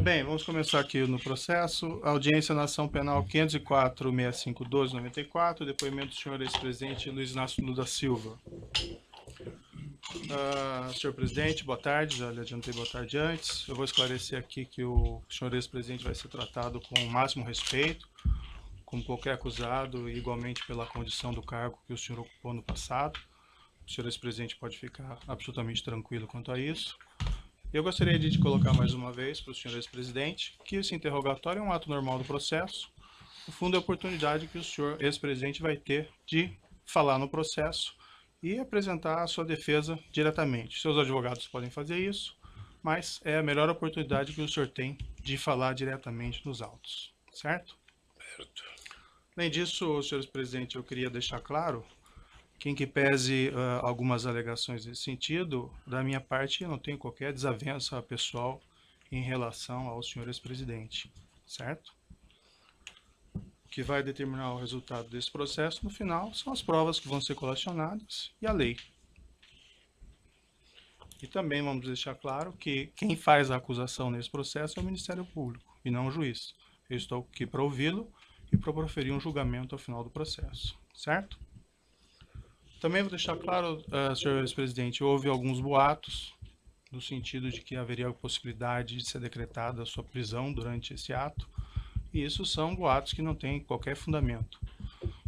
Bem, vamos começar aqui no processo. Audiência na ação penal 504.6512/94, depoimento do senhor ex-presidente Luiz Inácio Lula da Silva. Senhor presidente, boa tarde, já lhe adiantei boa tarde antes. Eu vou esclarecer aqui que o senhor ex-presidente vai ser tratado com o máximo respeito, como qualquer acusado, e igualmente pela condição do cargo que o senhor ocupou no passado. O senhor ex-presidente pode ficar absolutamente tranquilo quanto a isso. Eu gostaria de colocar mais uma vez para o senhor ex-presidente que esse interrogatório é um ato normal do processo. No fundo, é a oportunidade que o senhor ex-presidente vai ter de falar no processo e apresentar a sua defesa diretamente. Seus advogados podem fazer isso, mas é a melhor oportunidade que o senhor tem de falar diretamente nos autos, certo? Certo. Além disso, senhor ex-presidente, eu queria deixar claro que, em que pese algumas alegações nesse sentido, da minha parte eu não tenho qualquer desavença pessoal em relação ao senhor ex-presidente, certo? O que vai determinar o resultado desse processo no final são as provas que vão ser colecionadas e a lei. E também vamos deixar claro que quem faz a acusação nesse processo é o Ministério Público e não o juiz. Eu estou aqui para ouvi-lo e para proferir um julgamento ao final do processo, certo? Também vou deixar claro, senhor ex-presidente, houve alguns boatos no sentido de que haveria a possibilidade de ser decretada a sua prisão durante esse ato, e isso são boatos que não têm qualquer fundamento.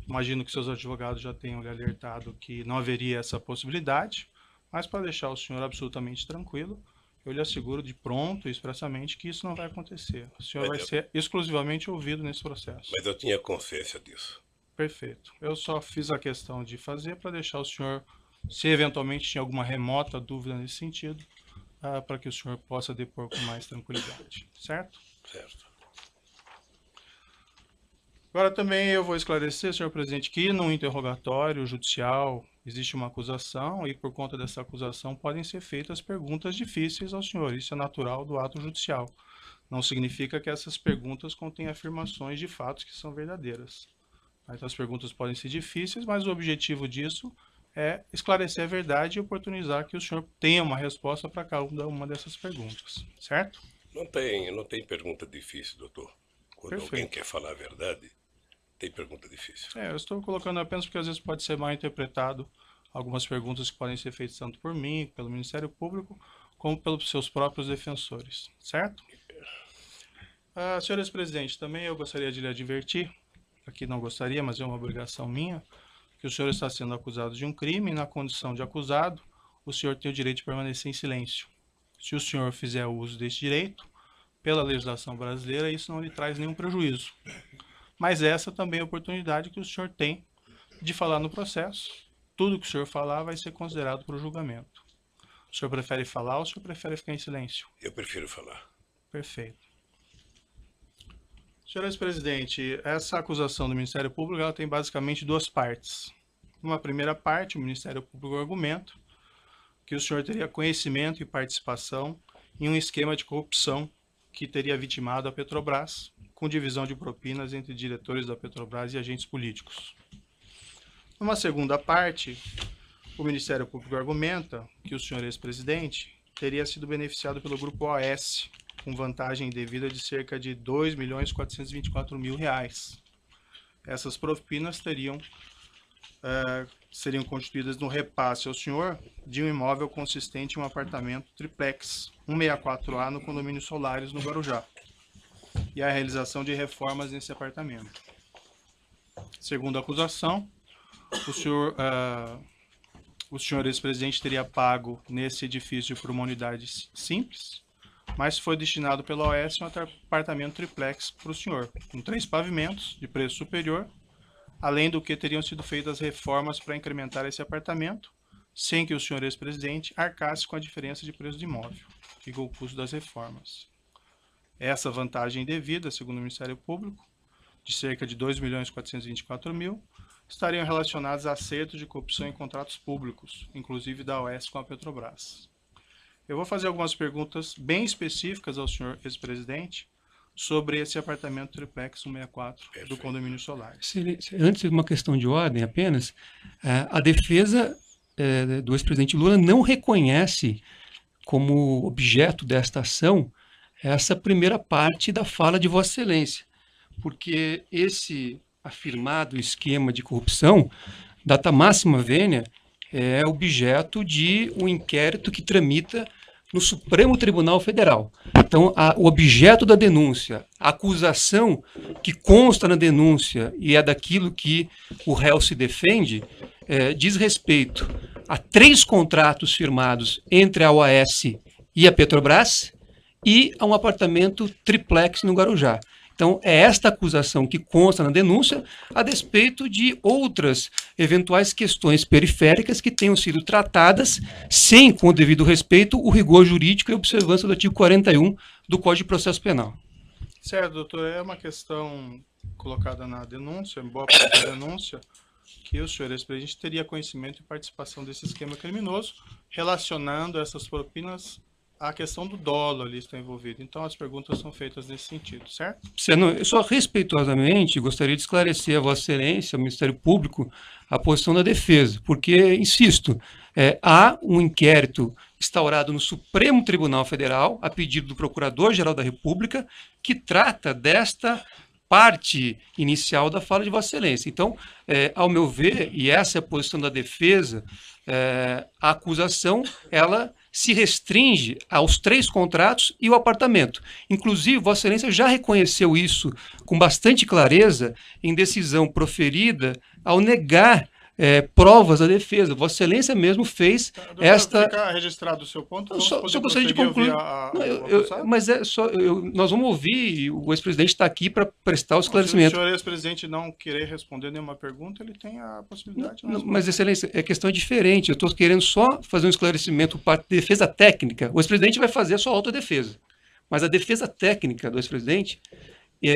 Imagino que seus advogados já tenham lhe alertado que não haveria essa possibilidade, mas para deixar o senhor absolutamente tranquilo, eu lhe asseguro de pronto e expressamente que isso não vai acontecer. O senhor vai ser exclusivamente ouvido nesse processo. Mas eu tinha consciência disso. Perfeito. Eu só fiz a questão de fazer para deixar o senhor, se eventualmente tinha alguma remota dúvida nesse sentido, para que o senhor possa depor com mais tranquilidade, certo? Certo. Agora também eu vou esclarecer, senhor presidente, que no interrogatório judicial existe uma acusação e por conta dessa acusação podem ser feitas perguntas difíceis ao senhor. Isso é natural do ato judicial. Não significa que essas perguntas contêm afirmações de fatos que são verdadeiras. Então, as perguntas podem ser difíceis, mas o objetivo disso é esclarecer a verdade e oportunizar que o senhor tenha uma resposta para cada uma dessas perguntas, certo? Não tem pergunta difícil, doutor. Quando Perfeito. Alguém quer falar a verdade, tem pergunta difícil. Eu estou colocando apenas porque às vezes pode ser mal interpretado algumas perguntas que podem ser feitas tanto por mim, pelo Ministério Público, como pelos seus próprios defensores, certo? Senhor ex-presidente, também eu gostaria de lhe advertir, aqui não gostaria, mas é uma obrigação minha, que o senhor está sendo acusado de um crime e, na condição de acusado, o senhor tem o direito de permanecer em silêncio. Se o senhor fizer uso desse direito, pela legislação brasileira, isso não lhe traz nenhum prejuízo. Mas essa também é a oportunidade que o senhor tem de falar no processo. Tudo que o senhor falar vai ser considerado para o julgamento. O senhor prefere falar ou o senhor prefere ficar em silêncio? Eu prefiro falar. Perfeito. Senhor ex-presidente, essa acusação do Ministério Público ela tem basicamente duas partes. Numa primeira parte, o Ministério Público argumenta que o senhor teria conhecimento e participação em um esquema de corrupção que teria vitimado a Petrobras, com divisão de propinas entre diretores da Petrobras e agentes políticos. Numa segunda parte, o Ministério Público argumenta que o senhor ex-presidente teria sido beneficiado pelo Grupo OAS, com vantagem devida de cerca de R$ 2.424.000. Essas propinas seriam constituídas no repasse ao senhor de um imóvel consistente em um apartamento triplex 164A no condomínio Solares, no Guarujá, e a realização de reformas nesse apartamento. Segundo a acusação, o senhor ex-presidente teria pago nesse edifício por uma unidade simples, mas foi destinado pela OAS um apartamento triplex para o senhor, com 3 pavimentos de preço superior, além do que teriam sido feitas reformas para incrementar esse apartamento, sem que o senhor ex-presidente arcasse com a diferença de preço do imóvel e com o custo das reformas. Essa vantagem devida, segundo o Ministério Público, de cerca de R$ 2.424.000, estariam relacionadas a acertos de corrupção em contratos públicos, inclusive da OAS com a Petrobras. Eu vou fazer algumas perguntas bem específicas ao senhor ex-presidente sobre esse apartamento triplex 164 do condomínio Solares. Antes de uma questão de ordem apenas, a defesa do ex-presidente Lula não reconhece como objeto desta ação essa primeira parte da fala de Vossa Excelência, porque esse afirmado esquema de corrupção, data máxima vênia, é objeto de um inquérito que tramita no Supremo Tribunal Federal. Então, o objeto da denúncia, a acusação que consta na denúncia e é daquilo que o réu se defende, diz respeito a 3 contratos firmados entre a OAS e a Petrobras e a um apartamento triplex no Guarujá. Então, é esta acusação que consta na denúncia, a despeito de outras eventuais questões periféricas que tenham sido tratadas sem, com o devido respeito, o rigor jurídico e observância do artigo 41 do Código de Processo Penal. Certo, doutor. É uma questão colocada na denúncia, em boa parte da denúncia, que o senhor ex-presidente teria conhecimento e participação desse esquema criminoso, relacionando essas propinas à questão do dolo ali está envolvido. Então, as perguntas são feitas nesse sentido, certo? Eu só respeitosamente gostaria de esclarecer a Vossa Excelência, ao Ministério Público, a posição da defesa, porque, insisto, há um inquérito instaurado no Supremo Tribunal Federal, a pedido do Procurador-Geral da República, que trata desta parte inicial da fala de Vossa Excelência. Então, ao meu ver, e essa é a posição da defesa, a acusação, ela se restringe aos 3 contratos e o apartamento. Inclusive, Vossa Excelência já reconheceu isso com bastante clareza em decisão proferida ao negar provas da defesa. Vossa Excelência mesmo fez Doutor, esta... Fica registrado o seu ponto. Eu só gostaria de concluir. Nós vamos ouvir, o ex-presidente está aqui para prestar o esclarecimento. Se o senhor ex-presidente não querer responder nenhuma pergunta, ele tem a possibilidade. Mas, Excelência, a questão é diferente. Eu estou querendo só fazer um esclarecimento para defesa técnica. O ex-presidente vai fazer a sua autodefesa. Mas a defesa técnica do ex-presidente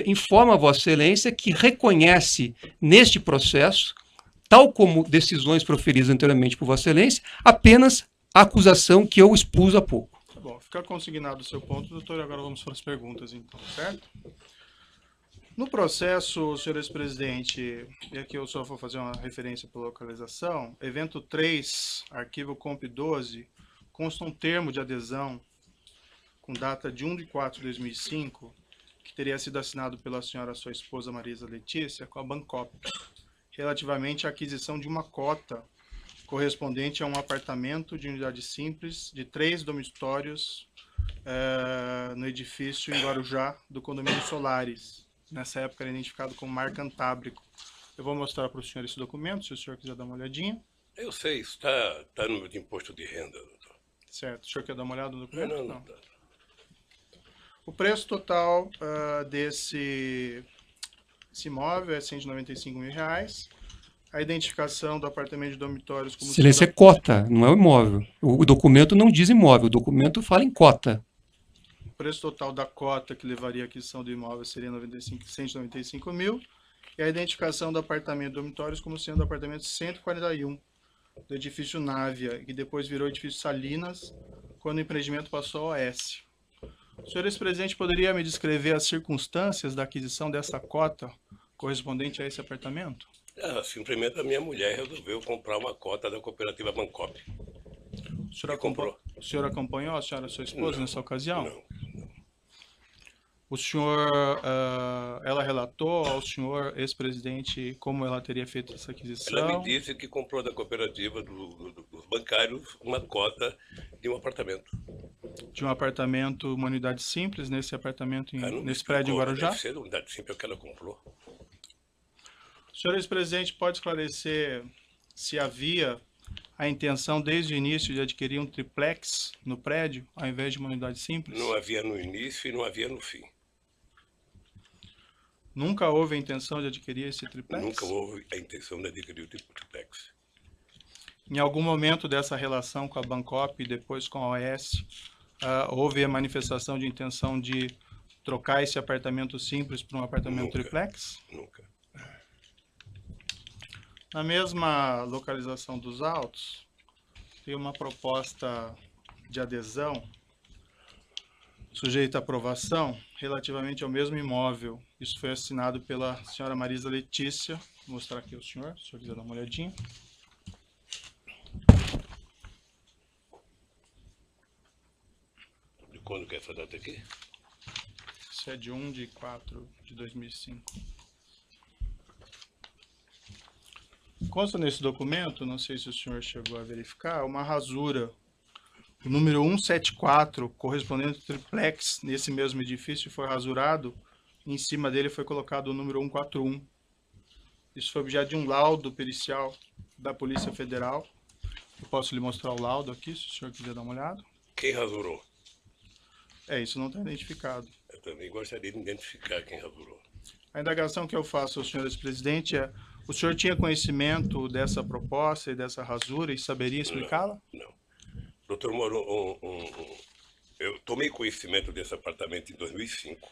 informa a Vossa Excelência que reconhece neste processo, tal como decisões proferidas anteriormente por Vossa Excelência, apenas a acusação que eu expus há pouco. Tá bom, fica consignado o seu ponto, doutor, e agora vamos para as perguntas, então, certo? No processo, senhor ex-presidente, e aqui eu só vou fazer uma referência para localização, evento 3, arquivo comp 12, consta um termo de adesão com data de 1/4/2005, que teria sido assinado pela senhora, sua esposa Marisa Letícia, com a Bancop, relativamente à aquisição de uma cota correspondente a um apartamento de unidade simples de 3 dormitórios no edifício em Guarujá do condomínio Solares. Nessa época era identificado como Mar Cantábrico. Eu vou mostrar para o senhor esse documento, se o senhor quiser dar uma olhadinha. Eu sei, está no meu imposto de renda, doutor. Certo. O senhor quer dar uma olhada no documento? Não. O preço total desse imóvel é R$195 mil. A identificação do apartamento de dormitórios como... Excelência, é cota, não é o imóvel. O documento não diz imóvel, o documento fala em cota. O preço total da cota que levaria à aquisição do imóvel seria R$195 mil. E a identificação do apartamento de dormitórios como sendo o apartamento 141 do edifício Návia, que depois virou edifício Salinas, quando o empreendimento passou ao OS. O senhor ex-presidente poderia me descrever as circunstâncias da aquisição dessa cota correspondente a esse apartamento? Simplesmente a minha mulher resolveu comprar uma cota da cooperativa Bancop. O senhor acompanhou a senhora, sua esposa, nessa ocasião? Não. O senhor, ela relatou ao senhor ex-presidente como ela teria feito essa aquisição? Ela me disse que comprou da cooperativa dos bancários uma cota de um apartamento. De um apartamento, uma unidade simples, nesse apartamento, nesse prédio em Guarujá? Deve ser a unidade simples que ela comprou. O senhor ex-presidente pode esclarecer se havia a intenção desde o início de adquirir um triplex no prédio, ao invés de uma unidade simples? Não havia no início e não havia no fim. Nunca houve a intenção de adquirir esse triplex? Nunca houve a intenção de adquirir o triplex. Em algum momento dessa relação com a Bancop e depois com a OAS, houve a manifestação de intenção de trocar esse apartamento simples por um apartamento triplex? Nunca. Na mesma localização dos autos, tem uma proposta de adesão sujeita à aprovação relativamente ao mesmo imóvel. Isso foi assinado pela senhora Marisa Letícia. Vou mostrar aqui ao senhor, se o senhor quiser dar uma olhadinha. De quando que é essa data aqui? Isso é de 1/4/2005. Consta nesse documento, não sei se o senhor chegou a verificar, uma rasura. O número 174, correspondente ao triplex, nesse mesmo edifício, foi rasurado. Em cima dele foi colocado o número 141. Isso foi objeto de um laudo pericial da Polícia Federal. Eu posso lhe mostrar o laudo aqui, se o senhor quiser dar uma olhada. Quem rasurou? Isso não está identificado. Eu também gostaria de identificar quem rasurou. A indagação que eu faço ao senhor ex-presidente é: o senhor tinha conhecimento dessa proposta e dessa rasura e saberia explicá-la? Não. Doutor Moro, eu tomei conhecimento desse apartamento em 2005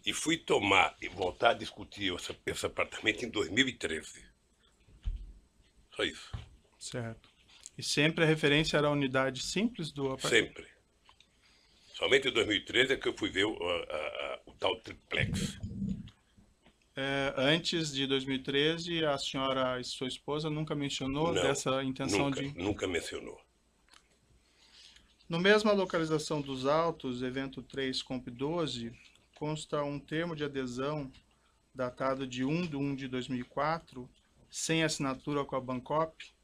e fui tomar e voltar a discutir esse apartamento em 2013. Só isso. Certo. E sempre a referência era a unidade simples do apartamento? Sempre. Somente em 2013 é que eu fui ver o tal triplex. Antes de 2013, a senhora e sua esposa nunca mencionou dessa intenção Nunca mencionou. No mesma localização dos autos, evento 3, comp 12, consta um termo de adesão datado de 1/1/2004, sem assinatura com a Bancop,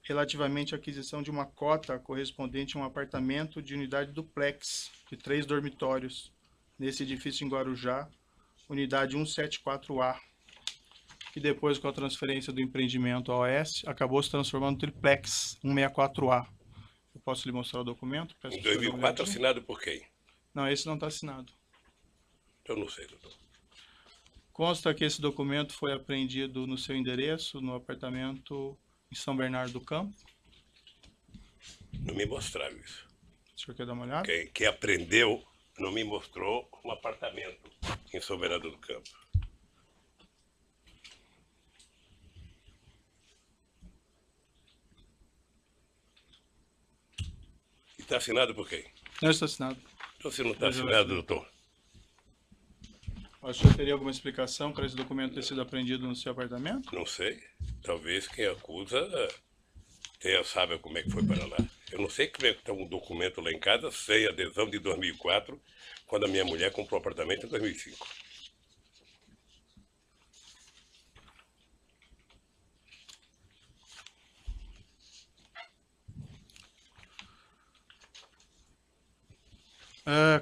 relativamente à aquisição de uma cota correspondente a um apartamento de unidade duplex de 3 dormitórios, nesse edifício em Guarujá, unidade 174A, que depois, com a transferência do empreendimento à OS, acabou se transformando em triplex 164A. Eu posso lhe mostrar o documento? Em 2004, assinado por quem? Não, esse não está assinado. Eu não sei, doutor. Consta que esse documento foi apreendido no seu endereço, no apartamento em São Bernardo do Campo. Não me mostraram isso. O senhor quer dar uma olhada? Quem aprendeu não me mostrou um apartamento em São Bernardo do Campo. E está assinado por quem? Não está assinado. Então, se não está assinado, doutor, O senhor teria alguma explicação para esse documento ter sido apreendido no seu apartamento? não sei. Talvez quem acusa saiba como é que foi para lá. Eu não sei como é que está um documento lá em casa sem adesão de 2004, quando a minha mulher comprou o apartamento em 2005.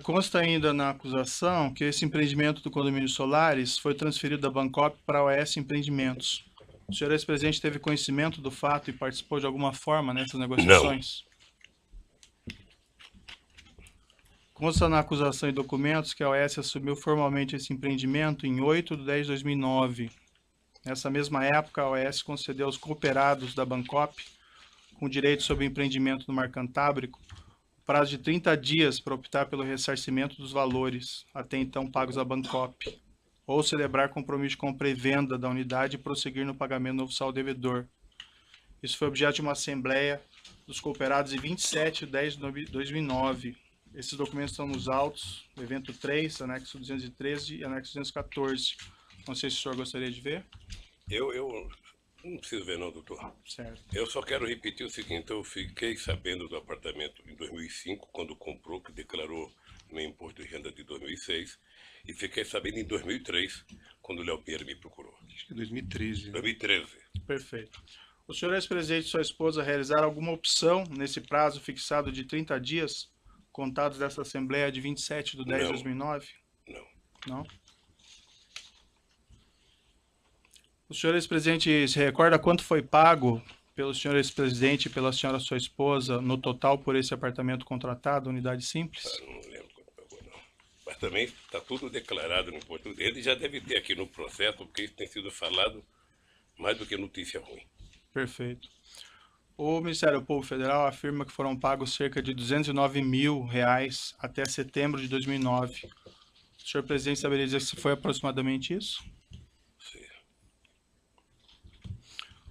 Consta ainda na acusação que esse empreendimento do condomínio Solares foi transferido da Bancop para a OS Empreendimentos. O senhor ex-presidente teve conhecimento do fato e participou de alguma forma nessas negociações? Não. Consta na acusação e documentos que a OS assumiu formalmente esse empreendimento em 8/10/2009. Nessa mesma época, a OS concedeu aos cooperados da Bancop, com direito sobre o empreendimento no Mar Cantábrico, prazo de 30 dias para optar pelo ressarcimento dos valores até então pagos à Bancop, ou celebrar compromisso de compra e venda da unidade e prosseguir no pagamento do novo saldo devedor. Isso foi objeto de uma assembleia dos cooperados em 27/10/2009. Esses documentos estão nos autos, evento 3, anexo 213 e anexo 214. Não sei se o senhor gostaria de ver. Eu não preciso ver não, doutor. Certo. Eu só quero repetir o seguinte: eu fiquei sabendo do apartamento em 2005, quando comprou, que declarou no imposto de renda de 2006, e fiquei sabendo em 2003, quando o Léo Pinheiro me procurou. Acho que é 2013. 2013. Perfeito. O senhor ex-presidente e sua esposa realizaram alguma opção nesse prazo fixado de 30 dias, contados dessa Assembleia de 27/10/2009? Não. Não? O senhor ex-presidente se recorda quanto foi pago pelo senhor ex-presidente e pela senhora sua esposa no total por esse apartamento contratado, unidade simples? Não lembro quanto pagou, não. Mas também está tudo declarado no imposto. Ele já deve ter aqui no processo, porque isso tem sido falado mais do que notícia ruim. Perfeito. O Ministério Público Federal afirma que foram pagos cerca de R$209 mil até setembro de 2009. O senhor presidente saberia dizer se foi aproximadamente isso? Sim.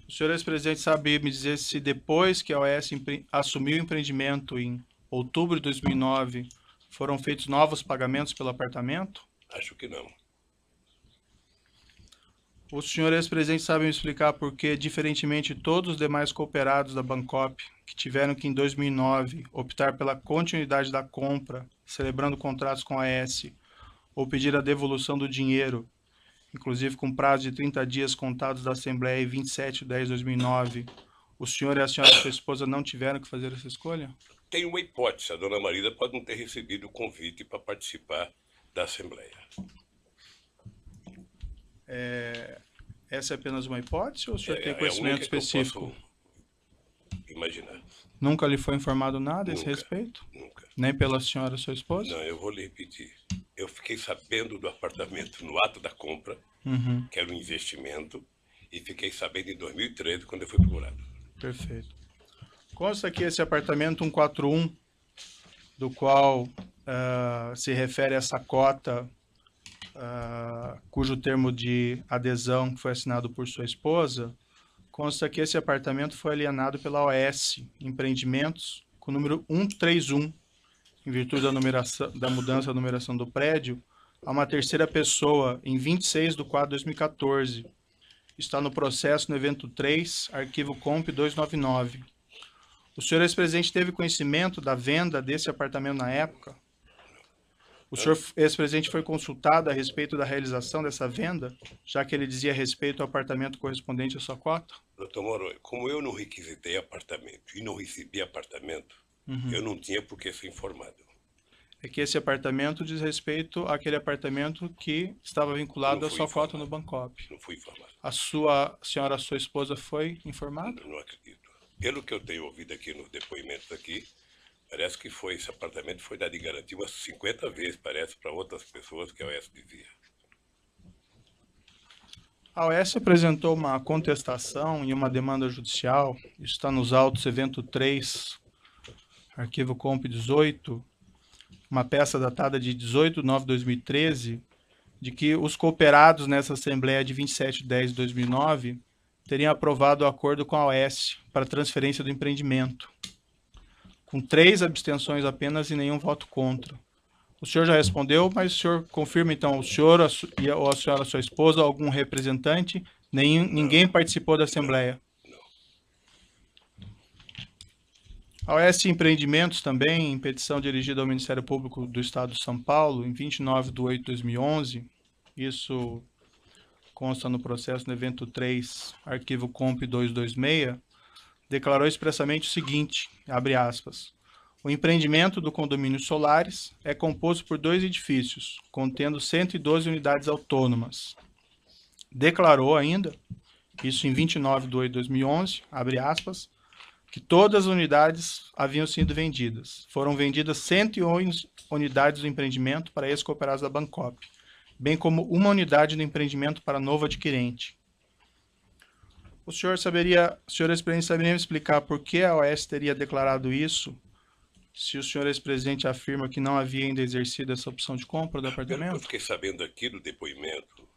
O senhor ex-presidente sabe me dizer se depois que a OS assumiu o empreendimento em outubro de 2009, foram feitos novos pagamentos pelo apartamento? Acho que não. O senhor ex-presidente sabe me explicar por que, diferentemente de todos os demais cooperados da Bancop, que tiveram que, em 2009, optar pela continuidade da compra, celebrando contratos com a AS, ou pedir a devolução do dinheiro, inclusive com prazo de 30 dias contados da Assembleia em 27/10/2009, o senhor e a senhora, sua esposa, não tiveram que fazer essa escolha? Tem uma hipótese, a dona Marisa pode não ter recebido o convite para participar da Assembleia. Essa é apenas uma hipótese ou o senhor tem a conhecimento única que eu específico? posso imaginar. Nunca lhe foi informado nada a esse Nunca. respeito? Nunca. Nem pela senhora, sua esposa? Não, eu vou lhe repetir. Eu fiquei sabendo do apartamento no ato da compra, Uhum, que era um investimento, e fiquei sabendo em 2013, quando eu fui procurado. perfeito. Consta aqui esse apartamento 141, do qual se refere a essa cota, cujo termo de adesão foi assinado por sua esposa. Consta que esse apartamento foi alienado pela OS Empreendimentos com o número 131, em virtude da mudança da numeração do prédio, a uma terceira pessoa em 26/4/2014. Está no processo no evento 3, arquivo comp 299. O senhor ex-presidente teve conhecimento da venda desse apartamento na época? O senhor ex-presidente foi consultado a respeito da realização dessa venda, já que ele dizia respeito ao apartamento correspondente à sua cota? Doutor Moro, como eu não requisitei apartamento e não recebi apartamento, eu não tinha por que ser informado. É que esse apartamento diz respeito àquele apartamento que estava vinculado Não à fui sua cota informado. no Bancop. Não fui informado. A senhora, sua esposa, foi informada? Não acredito. Pelo que eu tenho ouvido aqui nos depoimentos aqui, parece que esse apartamento foi dado em garantia umas 50 vezes, parece, para outras pessoas que a OS dizia. A OS apresentou uma contestação e uma demanda judicial, isso está nos autos evento 3, arquivo comp 18, uma peça datada de 18/9/2013, de que os cooperados nessa Assembleia de 27/10/2009 teriam aprovado o acordo com a OS para transferência do empreendimento, com 3 abstenções apenas e nenhum voto contra. O senhor já respondeu, mas o senhor confirma então, o senhor ou a senhora, sua esposa, algum representante, ninguém participou da Assembleia? A OS Empreendimentos também, em petição dirigida ao Ministério Público do Estado de São Paulo, em 29/8/2011, isso consta no processo no evento 3, arquivo comp 226, declarou expressamente o seguinte, abre aspas, o empreendimento do condomínio Solares é composto por 2 edifícios, contendo 112 unidades autônomas. Declarou ainda, isso em 29/8/2011, abre aspas, que todas as unidades haviam sido vendidas. Foram vendidas 111 unidades do empreendimento para ex-cooperados da Bancop, bem como uma unidade do empreendimento para novo adquirente. O senhor ex-presidente saberia me explicar por que a OS teria declarado isso, se o senhor ex-presidente afirma que não havia ainda exercido essa opção de compra do Pelo que eu apartamento? fiquei sabendo aqui no depoimento,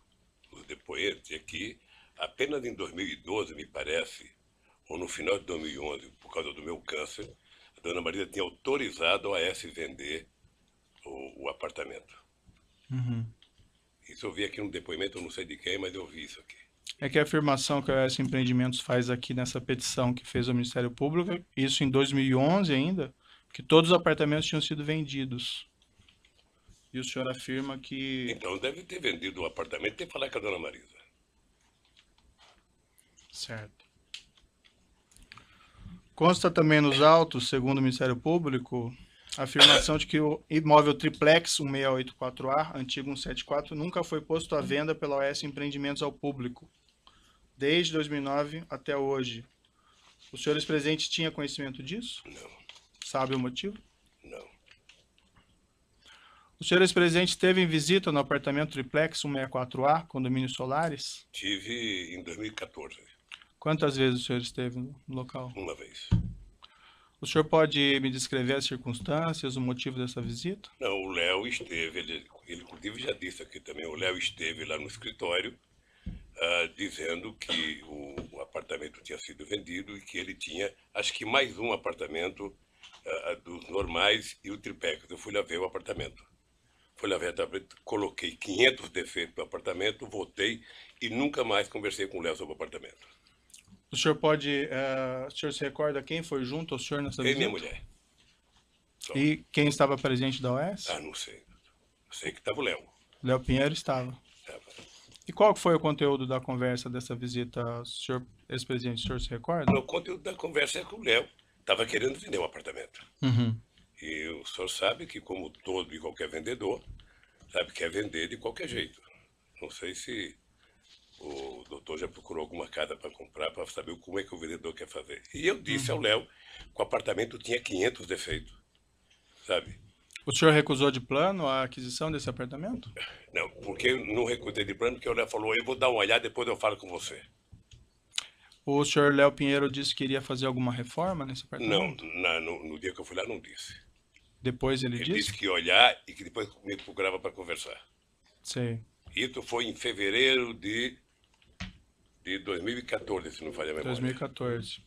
os depoentes aqui, apenas em 2012, me parece, ou no final de 2011, por causa do meu câncer, a dona Marisa tinha autorizado a AS vender o apartamento. Isso eu vi aqui no depoimento, eu não sei de quem, mas eu vi isso aqui. É que a afirmação que a OS Empreendimentos faz aqui nessa petição que fez ao Ministério Público, isso em 2011 ainda, que todos os apartamentos tinham sido vendidos. E o senhor afirma que... Então deve ter vendido o apartamento e ter que falar com a dona Marisa. Certo. Consta também nos autos, segundo o Ministério Público, a afirmação de que o imóvel triplex 1684A, antigo 174, nunca foi posto à venda pela OS Empreendimentos ao público, desde 2009 até hoje. O senhor ex-presidente tinha conhecimento disso? Não, Sabe o motivo? não. O senhor ex-presidente esteve em visita no apartamento triplex 164A, condomínio Solares? Tive em 2014, Quantas vezes o senhor esteve no local? uma vez. O senhor pode me descrever as circunstâncias, o motivo dessa visita? Não, o Léo esteve, ele inclusive já disse aqui também, o Léo esteve lá no escritório dizendo que o apartamento tinha sido vendido e que ele tinha, acho que mais um apartamento dos normais e o triplex. Eu fui lá ver o apartamento. Fui lá ver o apartamento, coloquei 500 defeitos no apartamento, voltei e nunca mais conversei com o Léo sobre o apartamento. O senhor o senhor se recorda quem foi junto ao senhor nessa Eu e visita? minha mulher. Só. E quem estava presente da OS? Não sei. Sei que estava o Léo. Léo Pinheiro estava. Estava. E qual que foi o conteúdo da conversa dessa visita, senhor ex-presidente? O senhor se recorda? O conteúdo da conversa é que o Léo estava querendo vender um apartamento. Uhum. E o senhor sabe que, como todo e qualquer vendedor, sabe, quer vender de qualquer jeito. Não sei se o doutor já procurou alguma casa para comprar para saber como é que o vendedor quer fazer. E eu disse ao Léo que o apartamento tinha 500 defeitos, sabe? O senhor recusou de plano a aquisição desse apartamento? Não, porque eu não recusei de plano, porque o Léo falou, eu vou dar uma olhada, depois eu falo com você. O senhor Léo Pinheiro disse que iria fazer alguma reforma nesse Não, apartamento? no dia que eu fui lá, não disse. Depois ele Ele disse? disse que ia olhar e que depois me procurava para conversar. Sei. Isso foi em fevereiro de 2014, se não falha a memória. 2014.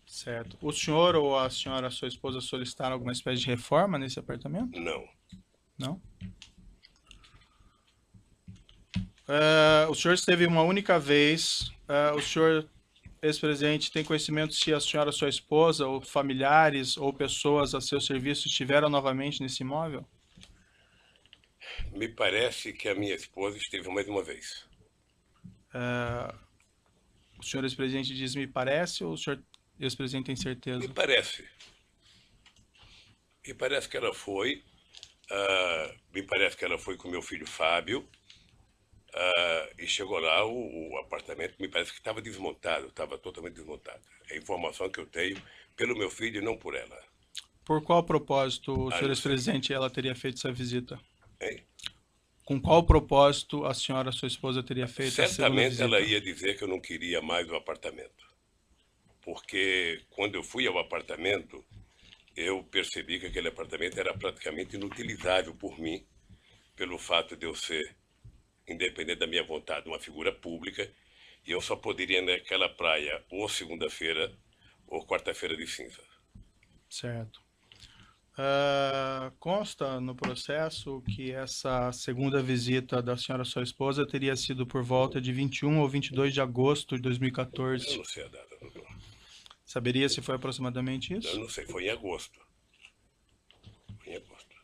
Certo. O senhor ou a senhora, sua esposa, solicitaram alguma espécie de reforma nesse apartamento? Não. Não? O senhor esteve uma única vez. O senhor, ex-presidente, tem conhecimento se a senhora, sua esposa, ou familiares, ou pessoas a seu serviço estiveram novamente nesse imóvel? Me parece que a minha esposa esteve mais uma vez. O senhor, ex-presidente, diz me parece, ou o senhor, ex-presidente, tem certeza? Me parece. Me parece que ela foi. Me parece que ela foi com meu filho Fábio. E chegou lá, o apartamento me parece que estava desmontado, estava totalmente desmontado. É a informação que eu tenho pelo meu filho e não por ela. Por qual propósito, o senhor, não ex-presidente, ela teria feito essa visita? Hein? Com qual propósito a senhora, sua esposa, teria feito essa segunda Certamente visita? ela ia dizer que eu não queria mais o apartamento. Porque quando eu fui ao apartamento, eu percebi que aquele apartamento era praticamente inutilizável por mim, pelo fato de eu ser, independente da minha vontade, uma figura pública, e eu só poderia ir naquela praia ou segunda-feira ou quarta-feira de cinza. Certo. Consta no processo que essa segunda visita da senhora, sua esposa, teria sido por volta de 21 ou 22 de agosto de Eu 2014. não sei a data, doutor. Saberia se foi aproximadamente Eu isso? não sei, foi em agosto. Foi em agosto.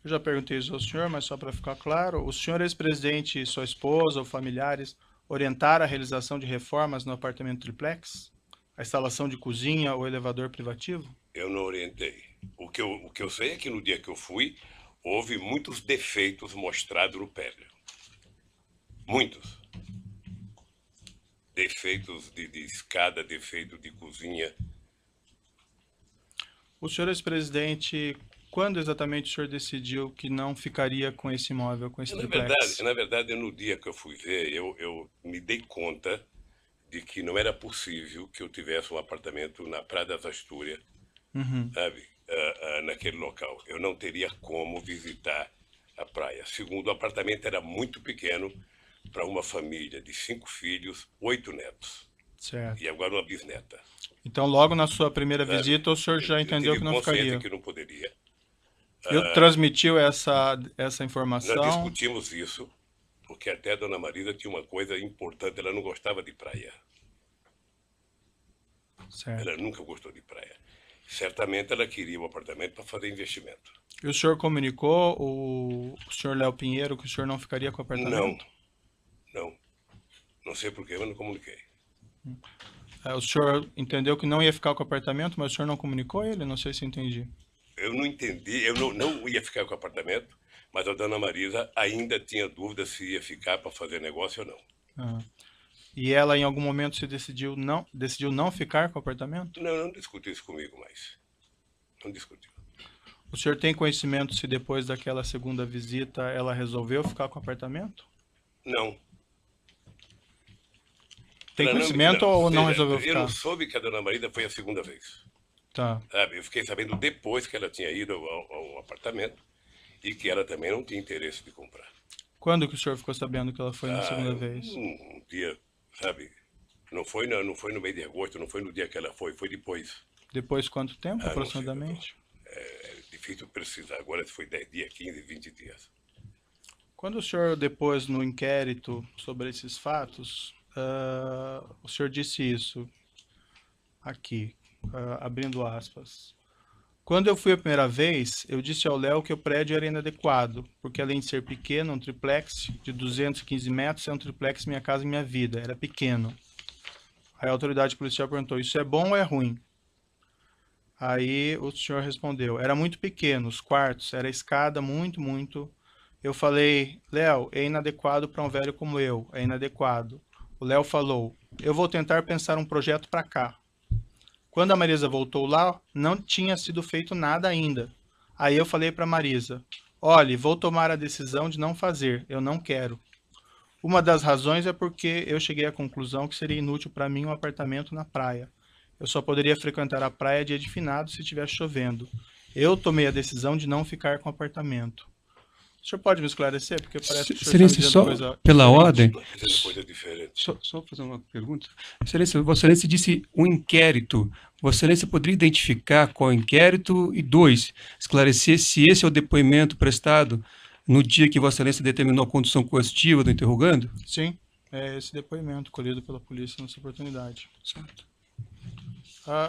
Eu já perguntei isso ao senhor, mas só para ficar claro, o senhor ex-presidente, sua esposa ou familiares orientaram a realização de reformas no apartamento triplex? A instalação de cozinha ou elevador privativo? Eu não orientei. O que eu sei é que no dia que eu fui, houve muitos defeitos mostrados no prédio. Muitos. Defeitos de escada, defeito de cozinha. O senhor ex-presidente, quando exatamente o senhor decidiu que não ficaria com esse imóvel, com esse triplex? Na verdade, no dia que eu fui ver, eu me dei conta de que não era possível que eu tivesse um apartamento na Praia das Astúrias, sabe, naquele local. Eu não teria como visitar a praia. Segundo, o apartamento era muito pequeno para uma família de 5 filhos, 8 netos. Certo. E agora uma bisneta. Então, logo na sua primeira sabe? visita, o senhor já entendeu eu tive que não consciência ficaria. que não poderia. Eu transmitiu essa Nós informação. discutimos isso, porque até a dona Marisa tinha uma coisa importante, ela não gostava de praia. Certo. Ela nunca gostou de praia. Certamente ela queria o apartamento para fazer investimento. E o senhor comunicou o senhor Léo Pinheiro que o senhor não ficaria com o apartamento? Não. Não sei porquê, mas não comuniquei. O senhor entendeu que não ia ficar com o apartamento, mas o senhor não comunicou ele? Não sei se entendi. Eu não entendi, eu não ia ficar com o apartamento, mas a dona Marisa ainda tinha dúvida se ia ficar para fazer negócio ou não. E ela em algum momento se decidiu não ficar com o apartamento? Não discutiu isso comigo mais. Não discutiu. O senhor tem conhecimento se depois daquela segunda visita ela resolveu ficar com o apartamento? Não. Tem Ela conhecimento ou não resolveu Eu ficar? não soube que a dona Marisa foi a segunda vez. Tá. Sabe? Eu fiquei sabendo depois que ela tinha ido ao apartamento e que ela também não tinha interesse de comprar. Quando que o senhor ficou sabendo que ela foi na segunda vez? Um dia, sabe? Não foi no mês de agosto, não foi no dia que ela foi depois. Depois de quanto tempo, não sei, aproximadamente? É difícil precisar agora se foi 10 dias, 15, 20 dias. Quando o senhor depôs no inquérito sobre esses fatos, o senhor disse isso aqui, abrindo aspas. Quando eu fui a primeira vez, eu disse ao Léo que o prédio era inadequado, porque além de ser pequeno, um triplex de 215 metros é um triplex Minha Casa Minha Vida, era pequeno. Aí a autoridade policial perguntou, isso é bom ou é ruim? Aí o senhor respondeu, era muito pequeno, os quartos, era escada muito. Eu falei, Léo, é inadequado para um velho como eu, é inadequado. O Léo falou, eu vou tentar pensar um projeto para cá. Quando a Marisa voltou lá, não tinha sido feito nada ainda. Aí eu falei para a Marisa, olhe, vou tomar a decisão de não fazer, eu não quero. Uma das razões é porque eu cheguei à conclusão que seria inútil para mim um apartamento na praia. Eu só poderia frequentar a praia dia de finados se estivesse chovendo. Eu tomei a decisão de não ficar com o apartamento. O senhor pode me esclarecer? Porque parece que o senhor está Excelência, dizendo só coisa pela diferente. ordem, Fazendo coisa diferente. só fazer uma pergunta. Excelência, Vossa Excelência disse um inquérito. Vossa Excelência poderia identificar qual é o inquérito? E 2, esclarecer se esse é o depoimento prestado no dia que Vossa Excelência determinou a condução coercitiva do interrogando? Sim, é esse depoimento colhido pela polícia nessa oportunidade. Certo.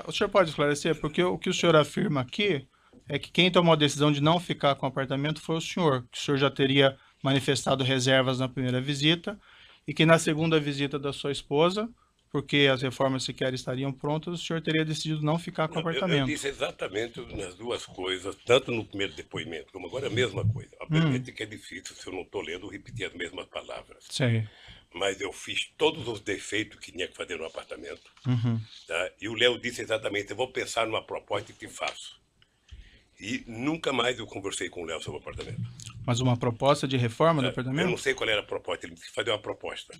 O senhor pode esclarecer? Porque o que o senhor afirma aqui é que quem tomou a decisão de não ficar com o apartamento foi o senhor, que o senhor já teria manifestado reservas na primeira visita e que na segunda visita da sua esposa, porque as reformas sequer estariam prontas, o senhor teria decidido não ficar com o Eu apartamento. disse exatamente nas duas coisas, tanto no primeiro depoimento como agora a mesma coisa. Obviamente que é difícil, se eu não estou lendo, repetir as mesmas palavras. Sei. Mas eu fiz todos os defeitos que tinha que fazer no apartamento. Uhum. Tá? E o Léo disse exatamente, eu vou pensar numa proposta e te faço. E nunca mais eu conversei com o Léo sobre o apartamento. Mas uma proposta de reforma do Eu não apartamento? sei qual era a proposta, ele disse fazer uma proposta.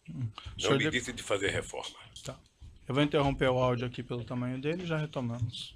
O Não senhor me disse de fazer reforma. Tá. Eu vou interromper o áudio aqui pelo tamanho dele e já retomamos.